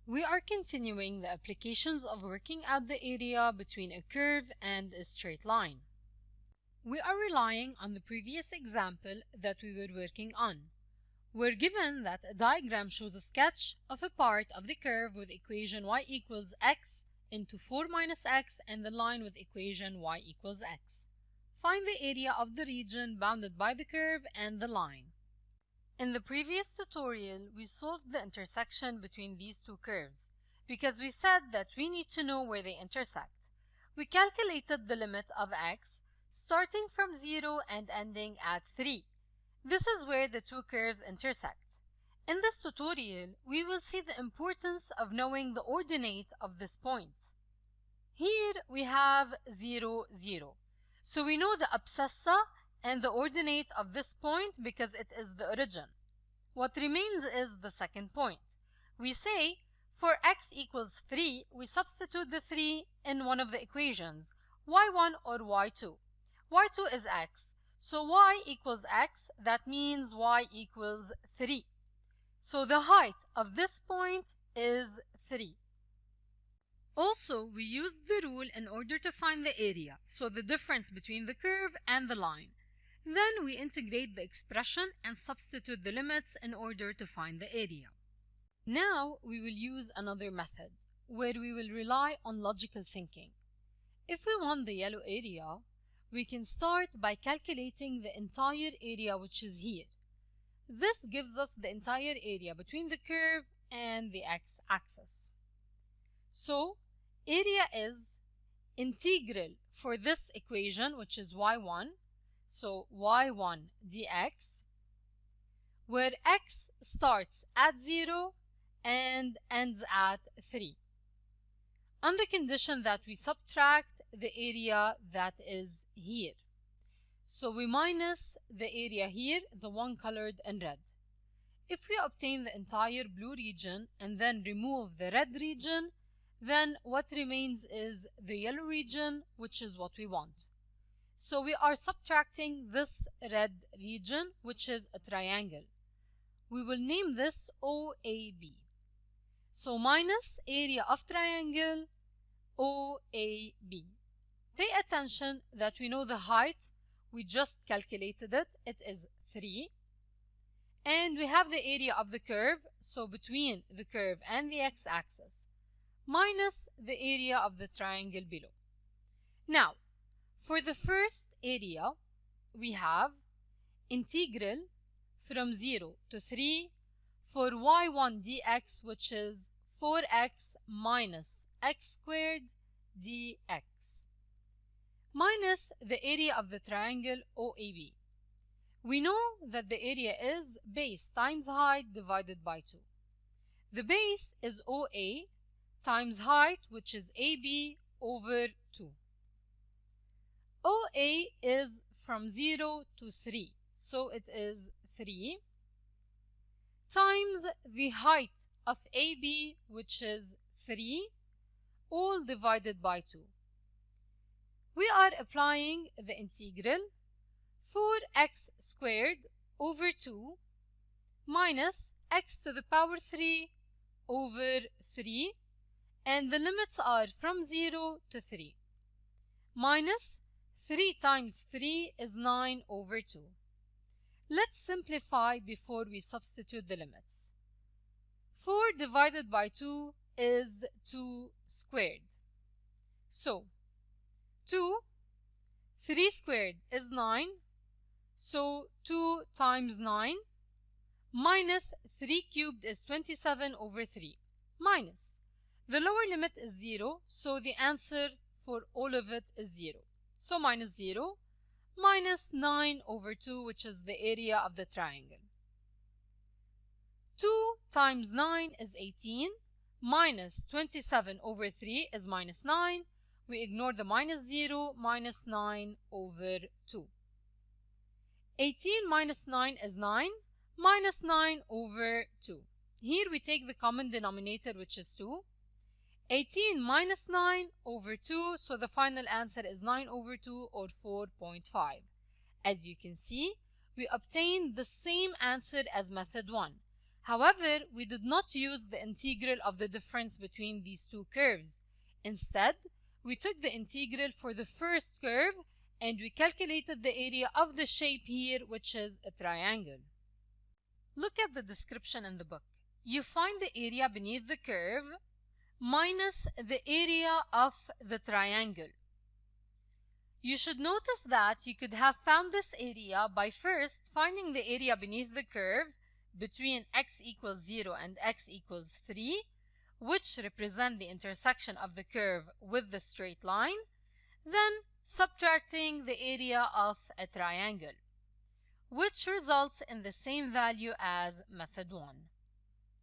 We are continuing the applications of working out the area between a curve and a straight line. We are relying on the previous example that we were working on. We're given that a diagram shows a sketch of a part of the curve with equation y equals x into 4 minus x and the line with equation y equals x. Find the area of the region bounded by the curve and the line. In the previous tutorial, we solved the intersection between these two curves because we said that we need to know where they intersect. We calculated the limit of x starting from 0 and ending at 3. This is where the two curves intersect. In this tutorial, we will see the importance of knowing the ordinate of this point. Here we have 0, 0. So we know the abscissa and the ordinate of this point because it is the origin. What remains is the second point. We say for x equals 3, we substitute the 3 in one of the equations, y1 or y2. y2 is x. So y equals x, that means y equals 3. So the height of this point is 3. Also, we used the rule in order to find the area, so the difference between the curve and the line. Then we integrate the expression and substitute the limits in order to find the area. Now we will use another method, where we will rely on logical thinking. If we want the yellow area, we can start by calculating the entire area which is here. This gives us the entire area between the curve and the x-axis. So, area is integral for this equation, which is y1, so y1 dx, where x starts at 0 and ends at 3, on the condition that we subtract the area that is here. So we minus the area here, the one colored in red. If we obtain the entire blue region and then remove the red region, then what remains is the yellow region, which is what we want. So we are subtracting this red region, which is a triangle. We will name this OAB. So minus area of triangle OAB. Pay attention that we know the height. We just calculated it. It is 3. And we have the area of the curve, so between the curve and the x-axis, minus the area of the triangle below. Now, for the first area, we have integral from 0 to 3 for y1 dx, which is 4x minus x squared dx, minus the area of the triangle OAB. We know that the area is base times height divided by 2. The base is OA times height, which is AB over 2. OA is from 0 to 3, so it is 3 times the height of AB, which is 3, all divided by 2. We are applying the integral 4x squared over 2 minus x to the power 3 over 3, and the limits are from 0 to 3, minus 3 times 3 is 9 over 2. Let's simplify before we substitute the limits. 4 divided by 2 is 2 squared. So, 3 squared is 9. So, 2 times 9 minus 3 cubed is 27 over 3. Minus. The lower limit is 0, so the answer for all of it is 0. So, minus 0 minus 9 over 2, which is the area of the triangle. 2 times 9 is 18, minus 27 over 3 is minus 9. We ignore the minus 0, minus 9 over 2. 18 minus 9 is 9, minus 9 over 2. Here we take the common denominator, which is 2. 18 minus 9 over 2, so the final answer is 9 over 2 or 4.5. As you can see, we obtained the same answer as method 1. However, we did not use the integral of the difference between these two curves. Instead, we took the integral for the first curve and we calculated the area of the shape here, which is a triangle. Look at the description in the book. You find the area beneath the curve minus the area of the triangle. You should notice that you could have found this area by first finding the area beneath the curve between x equals 0 and x equals 3, which represent the intersection of the curve with the straight line, then subtracting the area of a triangle, which results in the same value as method 1.